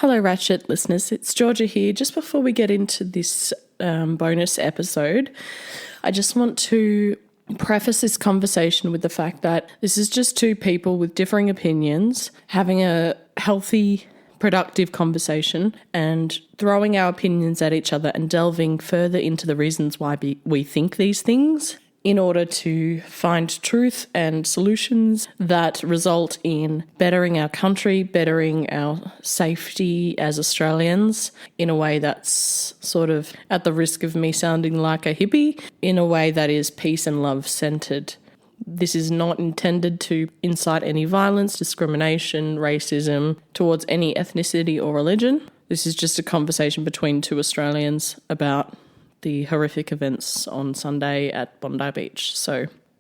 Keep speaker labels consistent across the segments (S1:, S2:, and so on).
S1: Hello, Ratchet listeners. It's Georgia here. Just before we get into this bonus episode, I just want to preface this conversation with the fact that this is just two people with differing opinions having a healthy, productive conversation and throwing our opinions at each other and delving further into the reasons why we think these things in order to find truth and solutions that result in bettering our country, bettering our safety as Australians in a way that's sort of, at the risk of me sounding like a hippie, in a way that is peace and love centred. This is not intended to incite any violence, discrimination, racism towards any ethnicity or religion. This is just a conversation between two Australians about the horrific events on Sunday at Bondi Beach.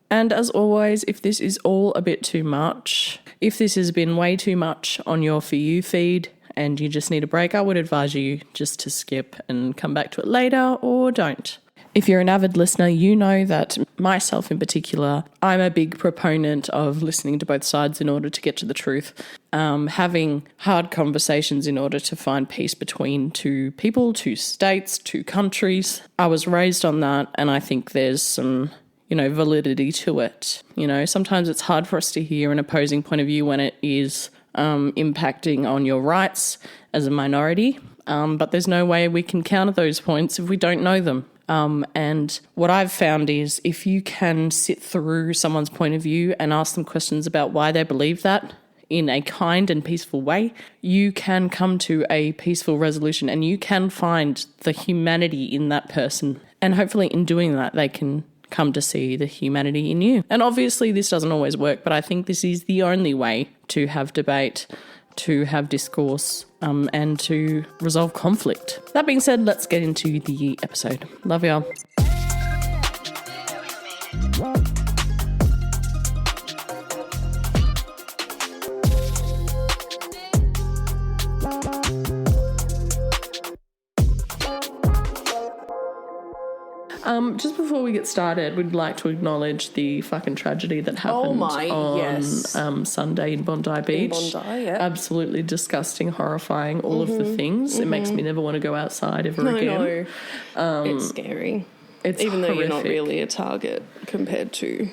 S1: And as always, if this is all a bit too much, if this has been way too much on your For You feed and you just need a break, I would advise you just to skip and come back to it later, or don't. If you're an avid listener, you know that myself in particular, I'm a big proponent of listening to both sides in order to get to the truth. Having hard conversations in order to find peace between two people, two states, two countries. I was raised on that, and I think there's some, validity to it. Sometimes it's hard for us to hear an opposing point of view when it is impacting on your rights as a minority. But there's no way we can counter those points if we don't know them. And what I've found is if you can sit through someone's point of view and ask them questions about why they believe that in a kind and peaceful way, you can come to a peaceful resolution and you can find the humanity in that person. And hopefully in doing that, they can come to see the humanity in you. And obviously this doesn't always work, but I think this is the only way to have debate, to have discourse, and to resolve conflict. That being said, let's get into the episode. Love y'all. Just before we get started, we'd like to acknowledge the fucking tragedy that happened on Sunday in Bondi Beach. Absolutely disgusting, horrifying, all of the things. It makes me never want to go outside ever again.
S2: It's scary.
S1: It's
S2: even
S1: horrific.
S2: Though you're not really a target compared to...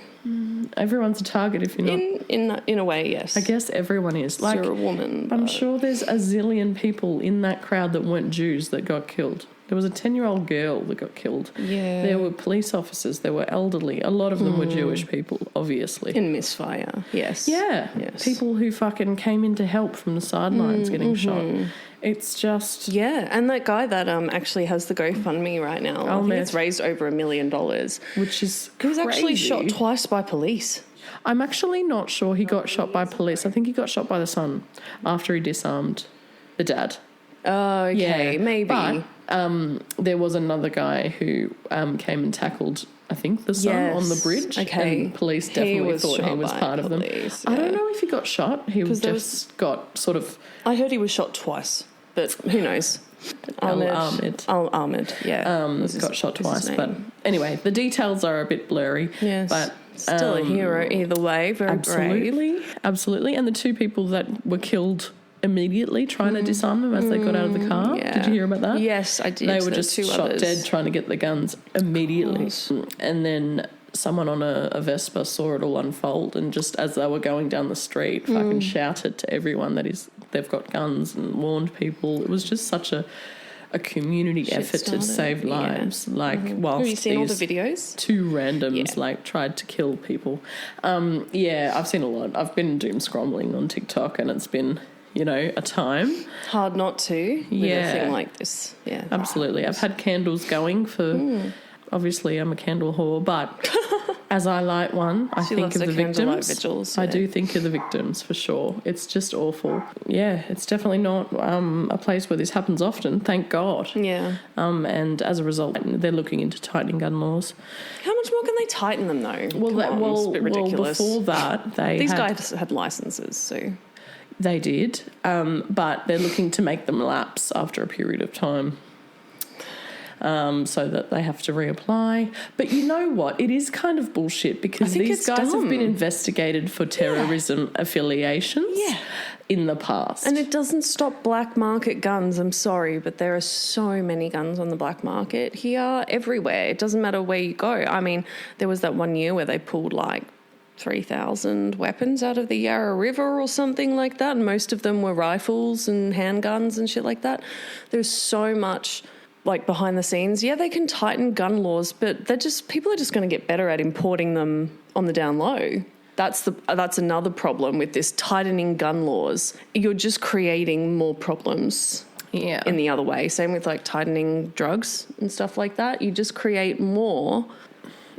S1: Everyone's a target if you're not...
S2: In a way, yes.
S1: I guess everyone is.
S2: Like, you're a woman.
S1: I'm sure there's a zillion people in that crowd that weren't Jews that got killed. There was a 10-year-old girl that got killed.
S2: Yeah.
S1: There were police officers. There were elderly. A lot of them were Jewish people, obviously.
S2: In misfire, yes.
S1: Yeah.
S2: Yes.
S1: People who fucking came in to help from the sidelines getting shot. It's just...
S2: Yeah, and that guy that actually has the GoFundMe right now, I think it's raised over $1 million.
S1: Which is crazy.
S2: He was actually shot twice by police.
S1: I'm actually not sure he got shot by police. I think he got shot by the son after he disarmed the dad.
S2: Oh, okay, maybe.
S1: But there was another guy who came and tackled, I think, the son on the bridge.
S2: Okay.
S1: And police definitely thought he was part of them.
S2: Yeah.
S1: I don't know if he got shot. He just got sort of...
S2: I heard he was shot twice, but who knows?
S1: Ahmed, got shot twice. But anyway, the details are a bit blurry.
S2: Yes.
S1: But
S2: still a hero either way. Very brave.
S1: Absolutely. And the two people that were killed immediately trying to disarm them as they got out of the car.
S2: Yeah.
S1: Did you hear about that?
S2: Yes, I did.
S1: They were just shot dead trying to get the guns immediately. And then someone on a Vespa saw it all unfold and just as they were going down the street fucking shouted to everyone that they've got guns and warned people. It was just such a community effort to save lives. Like, whilst
S2: have you seen all the videos?
S1: Two randoms tried to kill people. I've seen a lot. I've been doom scrolling on TikTok and it's been... a time.
S2: Hard not to with a thing like this. Yeah.
S1: Absolutely. I've had candles going for... Obviously, I'm a candle whore, but as I light one, I think of the victims.
S2: Vigils,
S1: I do think of the victims for sure. It's just awful. Yeah, it's definitely not a place where this happens often, thank God.
S2: Yeah.
S1: And as a result, they're looking into tightening gun laws.
S2: How much more can they tighten them, though?
S1: It's
S2: a bit ridiculous.
S1: Before that,
S2: these guys had licenses, so...
S1: They did, but they're looking to make them lapse after a period of time. so that they have to reapply. But you know what? It is kind of bullshit because these guys have been investigated for terrorism affiliations in the past.
S2: And it doesn't stop black market guns. I'm sorry, but there are so many guns on the black market here everywhere. It doesn't matter where you go. I mean, there was that one year where they pulled like 3,000 weapons out of the Yarra River or something like that, and most of them were rifles and handguns and shit like that. There's so much like behind the scenes. Yeah, they can tighten gun laws, but people are just going to get better at importing them on the down low. That's another problem with this tightening gun laws. You're just creating more problems in the other way. Same with like tightening drugs and stuff like that. You just create more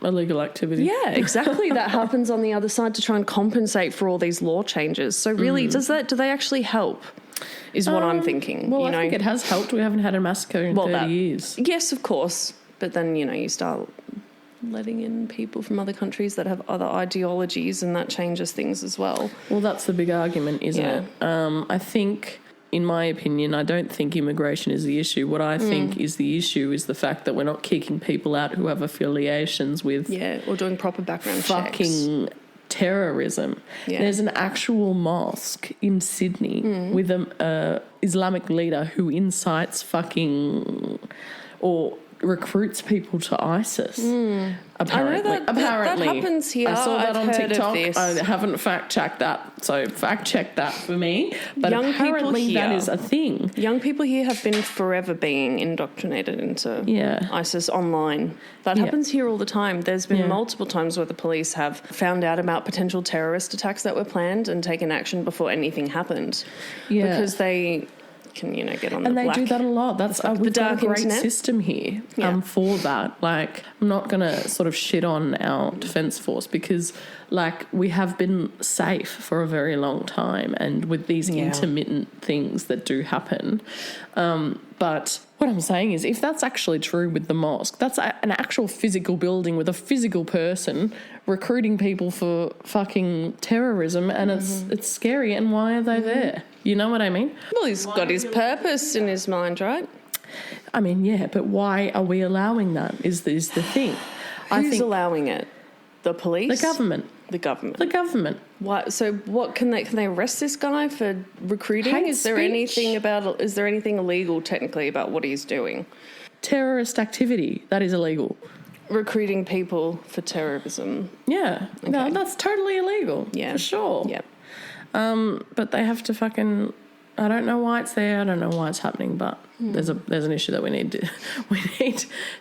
S1: illegal activity.
S2: Yeah, exactly. That happens on the other side to try and compensate for all these law changes. So really, do they actually help? Is what I'm thinking.
S1: Well, I think it has helped. We haven't had a massacre in 30 years.
S2: Yes, of course. But then, you start letting in people from other countries that have other ideologies, and that changes things as well.
S1: Well, that's the big argument, isn't it? I think, in my opinion, I don't think immigration is the issue. What I think is the issue is the fact that we're not kicking people out who have affiliations with...
S2: Yeah, or doing proper background
S1: fucking checks. Terrorism. Yeah. There's an actual mosque in Sydney with an Islamic leader who incites or recruits people to ISIS. Apparently.
S2: I know that happens here.
S1: I saw that on TikTok.
S2: I
S1: haven't fact-checked that, so fact-check that for me. But apparently that is a thing.
S2: Young people here have been forever being indoctrinated into ISIS online. That happens here all the time. There's been multiple times where the police have found out about potential terrorist attacks that were planned and taken action before anything happened. Yeah. Because they can, get on
S1: and
S2: the black...
S1: And they do that a lot. We've got a great system here for that. Like, I'm not going to sort of shit on our Defence Force because, like, we have been safe for a very long time and with these intermittent things that do happen. But what I'm saying is if that's actually true with the mosque, that's an actual physical building with a physical person recruiting people for fucking terrorism, and it's scary. And why are they there? You know what I mean?
S2: Well, he's got his purpose in his mind, right?
S1: I mean, yeah, but why are we allowing that is the thing.
S2: Who's allowing it? The police?
S1: The government.
S2: The government.
S1: The government.
S2: Why? So what can they arrest this guy for recruiting? Is there anything illegal technically about what he's doing?
S1: Terrorist activity, that is illegal.
S2: Recruiting people for terrorism.
S1: Yeah. Okay. No, that's totally illegal. Yeah. For sure.
S2: Yep.
S1: But they have to fucking... I don't know why it's there. I don't know why it's happening, but there's an issue that we need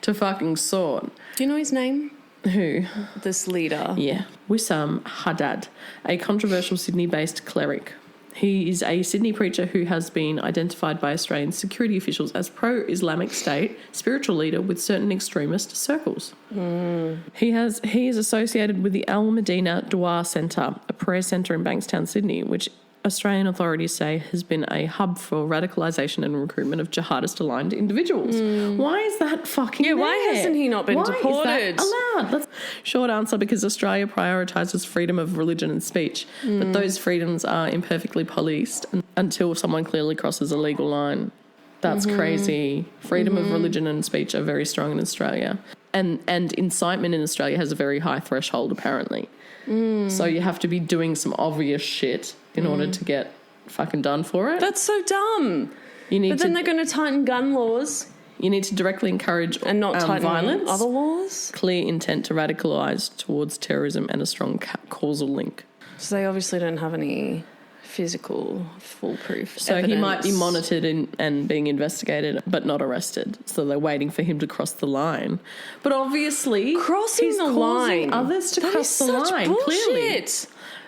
S1: to fucking sort.
S2: Do you know his name?
S1: Who?
S2: This leader.
S1: Yeah. Wissam Haddad, a controversial Sydney-based cleric. He is a Sydney preacher who has been identified by Australian security officials as pro-Islamic State spiritual leader with certain extremist circles. He is associated with the Al Medina Dua Centre, a prayer centre in Bankstown, Sydney, which Australian authorities say has been a hub for radicalisation and recruitment of jihadist-aligned individuals. Why is that fucking there?
S2: Why hasn't he not been deported?
S1: Is that allowed? Short answer, because Australia prioritises freedom of religion and speech, but those freedoms are imperfectly policed until someone clearly crosses a legal line. That's crazy. Freedom of religion and speech are very strong in Australia. And incitement in Australia has a very high threshold, apparently. So you have to be doing some obvious shit in order to get fucking done for it.
S2: That's so dumb. Then they're going to tighten gun laws.
S1: You need to directly encourage
S2: and not tighten
S1: violence,
S2: other laws.
S1: Clear intent to radicalise towards terrorism and a strong causal link.
S2: So they obviously don't have any physical foolproof
S1: evidence. He might be monitored and being investigated but not arrested, so they're waiting for him to cross the line. But obviously
S2: crossing the line,
S1: others to cross the line.
S2: Bullshit.
S1: Clearly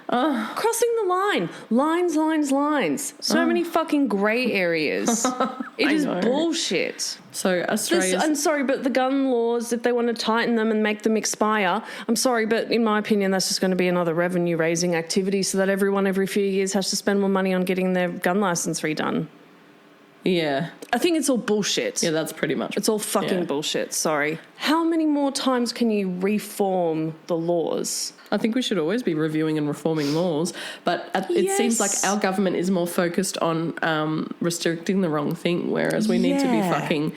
S2: crossing the line, lines, so many fucking grey areas. It is bullshit.
S1: So
S2: I'm sorry, but the gun laws, if they want to tighten them and make them expire, I'm sorry, but in my opinion, that's just going to be another revenue raising activity so that everyone every few years has to spend more money on getting their gun license redone.
S1: Yeah.
S2: I think it's all bullshit.
S1: Yeah, that's pretty much.
S2: It's all fucking bullshit, sorry. How many more times can you reform the laws?
S1: I think we should always be reviewing and reforming laws, but it seems like our government is more focused on restricting the wrong thing, whereas we need to be fucking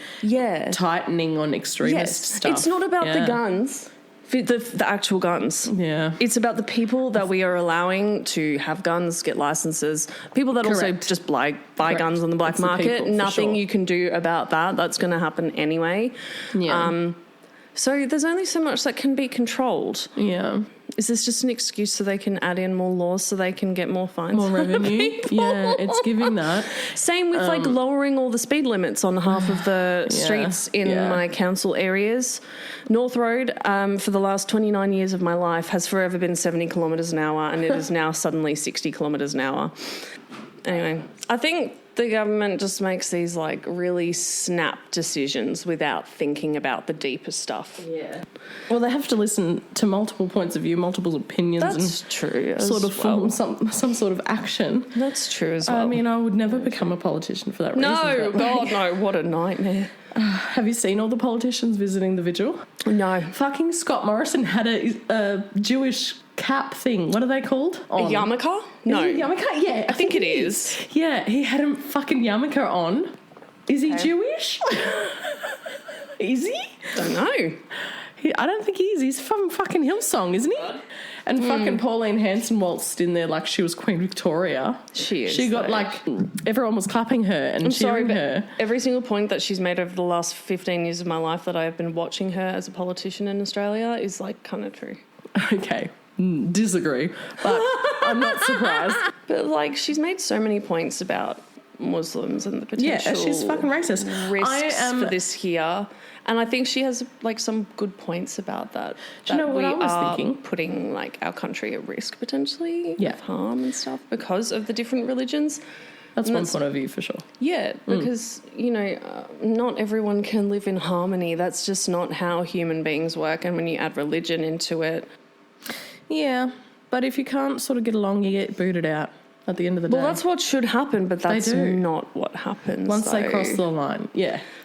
S1: tightening on extremist stuff.
S2: It's not about the guns. The actual guns.
S1: Yeah.
S2: It's about the people that we are allowing to have guns, get licenses, people that also just buy guns on the black market. Nothing you can do about that. That's going to happen anyway.
S1: Yeah.
S2: So there's only so much that can be controlled.
S1: Yeah.
S2: Is this just an excuse so they can add in more laws so they can get more fines?
S1: More revenue? Yeah, it's giving that.
S2: Same with like lowering all the speed limits on half of the streets in my council areas. North Road, for the last 29 years of my life, has forever been 70 kilometres an hour, and it is now suddenly 60 kilometres an hour. Anyway, I think the government just makes these like really snap decisions without thinking about the deeper stuff.
S1: Yeah. Well, they have to listen to multiple points of view, multiple opinions.
S2: That's true.
S1: Sort of form some sort of action.
S2: That's true as well.
S1: I mean, I would never become a politician for that reason.
S2: No, God, no. What a nightmare.
S1: Have you seen all the politicians visiting the vigil?
S2: No.
S1: Fucking Scott Morrison had a Jewish cap thing. What are they called?
S2: A yarmulke? No.
S1: Is it a yarmulke? Yeah,
S2: I think it is.
S1: Yeah, he had a fucking yarmulke on. Is he Jewish? Is he?
S2: Don't know.
S1: I don't think he is. He's from fucking Hillsong, isn't he? And fucking Pauline Hanson waltzed in there like she was Queen Victoria.
S2: She is.
S1: She got like, everyone was clapping her and cheering her.
S2: Every single point that she's made over the last 15 years of my life that I have been watching her as a politician in Australia is like kind of true.
S1: Okay. Disagree, but I'm not surprised.
S2: But like she's made so many points about Muslims and the potential
S1: she's fucking racist.
S2: risks for this here. And I think she has like some good points about that.
S1: Do you know what I was thinking?
S2: Putting like our country at risk potentially of harm and stuff because of the different religions.
S1: That's one point of view for sure.
S2: Yeah, because, you know, not everyone can live in harmony. That's just not how human beings work. And when you add religion into it.
S1: Yeah, but if you can't sort of get along, you get booted out at the end of the day.
S2: Well, that's what should happen, but that's not what happens.
S1: Once they cross the line,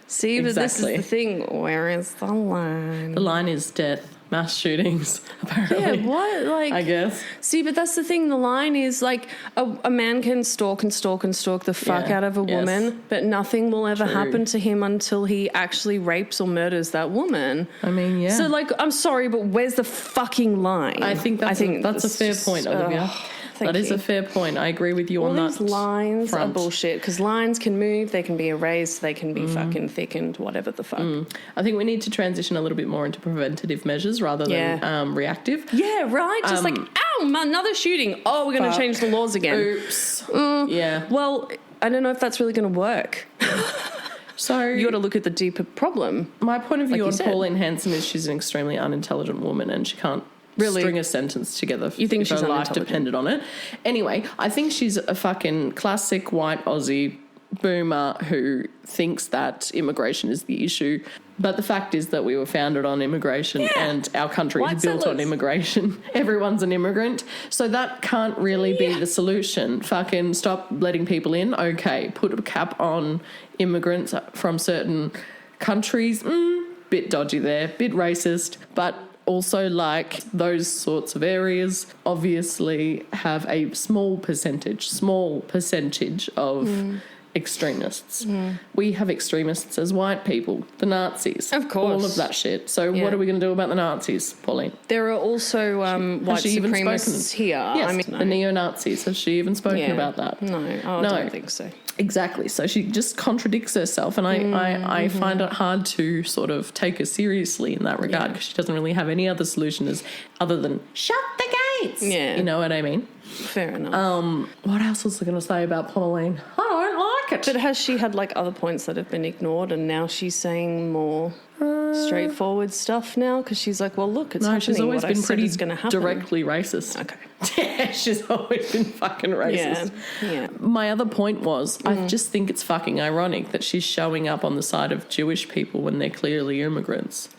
S2: See, but this is the thing. Where is the line?
S1: The line is death, mass shootings, apparently.
S2: Yeah, what? Like,
S1: I guess.
S2: See, but that's the thing. The line is like a man can stalk the fuck out of a woman, but nothing will ever happen to him until he actually rapes or murders that woman.
S1: I mean, yeah.
S2: So, like, I'm sorry, but where's the fucking line?
S1: I think that's a fair point, Olivia. That is a fair point. I agree with you on that.
S2: All these lines are bullshit because lines can move, they can be erased, they can be fucking thickened, whatever the fuck.
S1: I think we need to transition a little bit more into preventative measures rather than reactive.
S2: Yeah, right. Just like, ow, another shooting. Oh, we're going to change the laws again.
S1: Oops. Yeah.
S2: Well, I don't know if that's really going to work.
S1: So
S2: you got to look at the deeper problem.
S1: My point of view on Pauline Hanson is she's an extremely unintelligent woman and she can't string a sentence together.
S2: You think she's
S1: her life depended on it? Anyway, I think she's a fucking classic white Aussie boomer who thinks that immigration is the issue. But the fact is that we were founded on immigration and our country is built on immigration. Everyone's an immigrant. So that can't really be the solution. Fucking stop letting people in. Okay, put a cap on immigrants from certain countries. Bit dodgy there, bit racist, but also, like, those sorts of areas obviously have a small percentage of extremists. We have extremists as white people, the Nazis.
S2: Of course.
S1: All of that shit. So what are we going to do about the Nazis, Pauline?
S2: There are also white supremacists here.
S1: Yes,
S2: I mean,
S1: the neo-Nazis. Has she even spoken about that?
S2: No, I don't think so.
S1: Exactly. So she just contradicts herself, and I find it hard to sort of take her seriously in that regard because she doesn't really have any other solution other than shut the gates. Yeah. You know what I mean?
S2: Fair enough.
S1: What else was I going to say about Pauline? I don't like it.
S2: But has she had like other points that have been ignored and now she's saying more straightforward stuff now? Because she's like, well, look, it's happening.
S1: She's always been pretty
S2: happen.
S1: directly racist.
S2: Okay.
S1: Yeah, she's always been fucking racist.
S2: Yeah.
S1: My other point was, I just think it's fucking ironic that she's showing up on the side of Jewish people when they're clearly immigrants.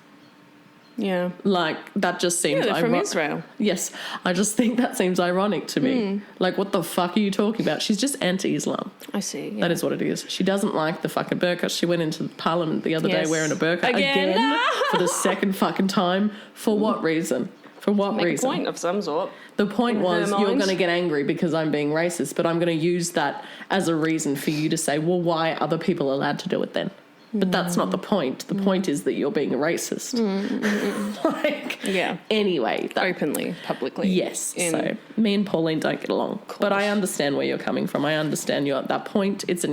S2: Yeah.
S1: Like, that just seems...
S2: Yeah, they're from Israel.
S1: Yes. I just think that seems ironic to me. Like, what the fuck are you talking about? She's just anti-Islam.
S2: I see. Yeah.
S1: That is what it is. She doesn't like the fucking burqa. She went into Parliament the other day wearing a burqa again for the second fucking time. For what reason? For what reason?
S2: Make a point of some sort.
S1: The point was, you're going to get angry because I'm being racist, but I'm going to use that as a reason for you to say, well, why are other people allowed to do it then? But that's not the point. The point is that you're being a racist. Anyway.
S2: Openly, publicly.
S1: Yes. So me and Pauline don't get along. But I understand where you're coming from. I understand you're at that point. It's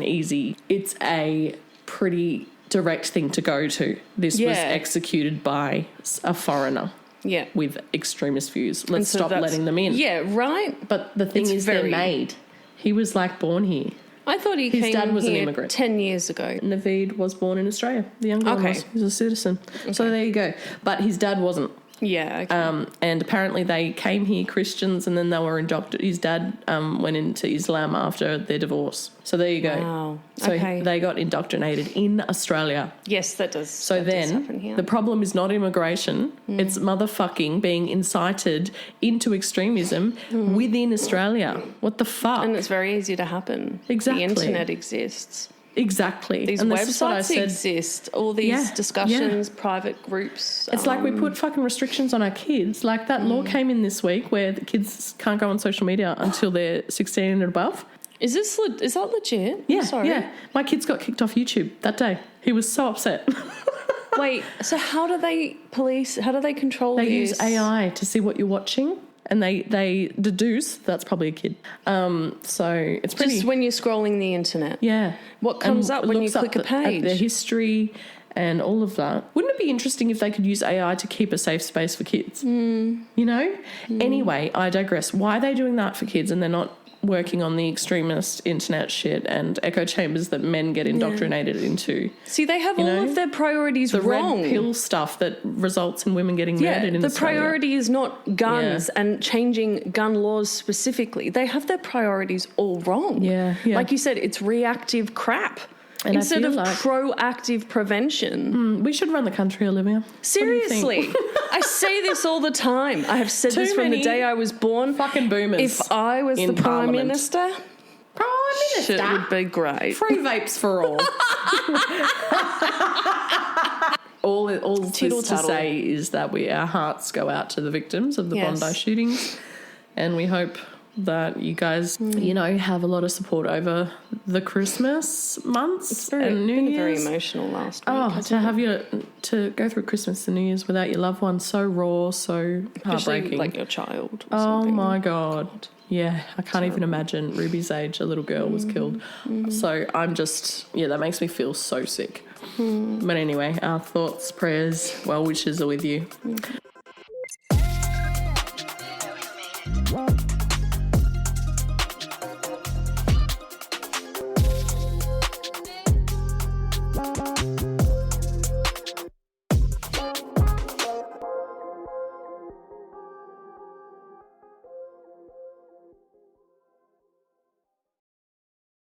S1: a pretty direct thing to go to. This was executed by a foreigner. Yeah. With extremist views. Let's stop letting them in.
S2: Yeah, right.
S1: But the thing is, they're made. He was like born here.
S2: I thought his dad was an immigrant 10 years ago.
S1: Naveed was born in Australia. The younger one was. He was a citizen. Okay. So there you go. But his dad wasn't.
S2: Yeah. Okay.
S1: And apparently they came here Christians, and then they were indoctrinated. His dad went into Islam after their divorce. So there you go.
S2: Wow.
S1: So they got indoctrinated in Australia.
S2: Yes, that does.
S1: So then
S2: happen here.
S1: The problem is not immigration. It's motherfucking being incited into extremism within Australia. What the fuck?
S2: And it's very easy to happen.
S1: Exactly.
S2: The internet exists.
S1: Exactly.
S2: These websites exist. All these discussions, private groups.
S1: It's like we put fucking restrictions on our kids. Like that law came in this week where the kids can't go on social media until they're 16 and above.
S2: Is that legit?
S1: Yeah. Sorry. Yeah. My kids got kicked off YouTube that day. He was so upset.
S2: Wait, so how do they control this?
S1: They use AI to see what you're watching. And they deduce that's probably a kid. So it's pretty...
S2: Just when you're scrolling the internet.
S1: Yeah.
S2: What comes up when you click a page?
S1: The history and all of that. Wouldn't it be interesting if they could use AI to keep a safe space for kids? You know? Anyway, I digress. Why are they doing that for kids and they're not working on the extremist internet shit and echo chambers that men get indoctrinated into?
S2: See, they have all of their priorities wrong.
S1: The red pill stuff that results in women getting murdered in Australia.
S2: The priority is not guns and changing gun laws specifically. They have their priorities all wrong.
S1: Yeah.
S2: Like you said, it's reactive crap. And instead of proactive prevention.
S1: We should run the country, Olivia.
S2: Seriously. I say this all the time. I have said this from the day I was born.
S1: Fucking boomers.
S2: If I was the Prime Minister, it would be great.
S1: Free vapes for all. all this to say is that our hearts go out to the victims of the Bondi shootings, and we hope that you guys, have a lot of support over the Christmas months and New Year's.
S2: Very emotional last week.
S1: Oh, to go through Christmas and New Year's without your loved one, so raw, so heartbreaking.
S2: Especially like your child. Or
S1: something. My God. Yeah, I can't even imagine. Ruby's age, a little girl was killed. So I'm just, that makes me feel so sick. But anyway, our thoughts, prayers, well wishes are with you.